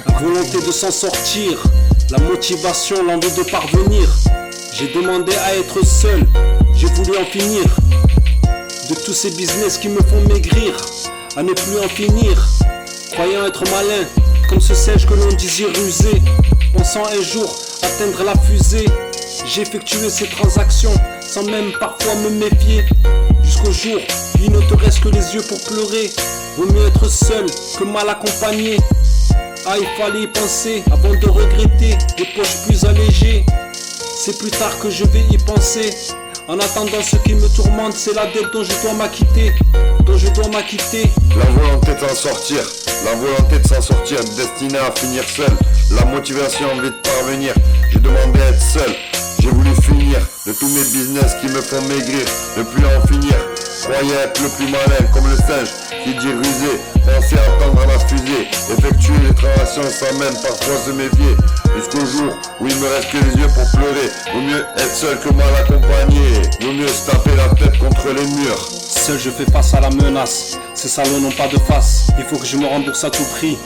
La volonté de s'en sortir, la motivation, l'envie de parvenir. J'ai demandé à être seul, j'ai voulu en finir. De tous ces business qui me font maigrir, à ne plus en finir. Croyant être malin, comme ce singe que l'on disait rusé. Pensant un jour atteindre la fusée. J'ai effectué ces transactions sans même parfois me méfier. Jusqu'au jour où il ne te reste que les yeux pour pleurer. Vaut mieux être seul que mal accompagné. Ah, il fallait y penser avant de regretter des poches plus allégées. C'est plus tard que je vais y penser. En attendant, ce qui me tourmente, c'est la dette dont je dois m'acquitter. La volonté de s'en sortir, la volonté de s'en sortir, destinée à finir seul. La motivation, envie de parvenir. J'ai demandé à être seul, j'ai voulu finir de tous mes business qui me font maigrir, ne plus en finir. Croyais être le plus malin, comme le singe qui dit rusé. Penser attendre à la fusée, effectuer les transactions sans même parfois se méfier. Jusqu'au jour où il me reste que les yeux pour pleurer. Vaut mieux être seul que mal accompagné. Vaut mieux se taper la tête contre les murs. Seul je fais face à la menace. Ces salauds n'ont pas de face. Il faut que je me rembourse à tout prix.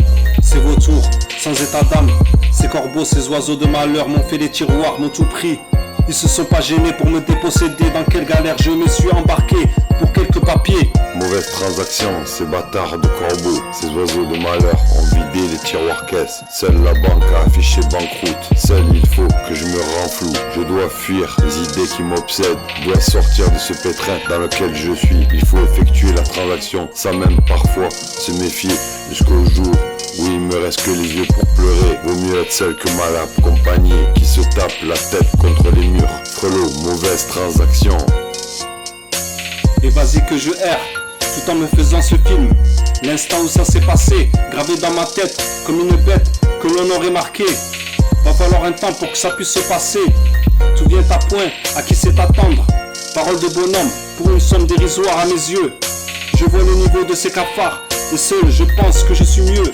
Ces vautours, sans état d'âme. Ces corbeaux, ces oiseaux de malheur m'ont fait les tiroirs, m'ont tout pris. Ils se sont pas gênés pour me déposséder. Dans quelle galère je me suis embarqué pour quelques papiers. Mauvaise transaction, ces bâtards de corbeaux, ces oiseaux de malheur ont vidé les tiroirs caisses. Seule la banque a affiché banqueroute. Seul il faut que je me renfloue. Je dois fuir les idées qui m'obsèdent. Je dois sortir de ce pétrin dans lequel je suis. Il faut effectuer la transaction sans même parfois se méfier. Jusqu'au jour où il me reste que les yeux pour pleurer. Vaut mieux être seul que mal accompagné, qui se tape la tête contre les murs. Frelot, mauvaise transaction. Et vas-y que je erre, tout en me faisant ce film. L'instant où ça s'est passé, gravé dans ma tête, comme une bête que l'on aurait marqué. Va falloir un temps pour que ça puisse se passer. Tout vient à point, à qui sait attendre. Parole de bonhomme, pour une somme dérisoire à mes yeux. Je vois le niveau de ces cafards, et seul je pense que je suis mieux.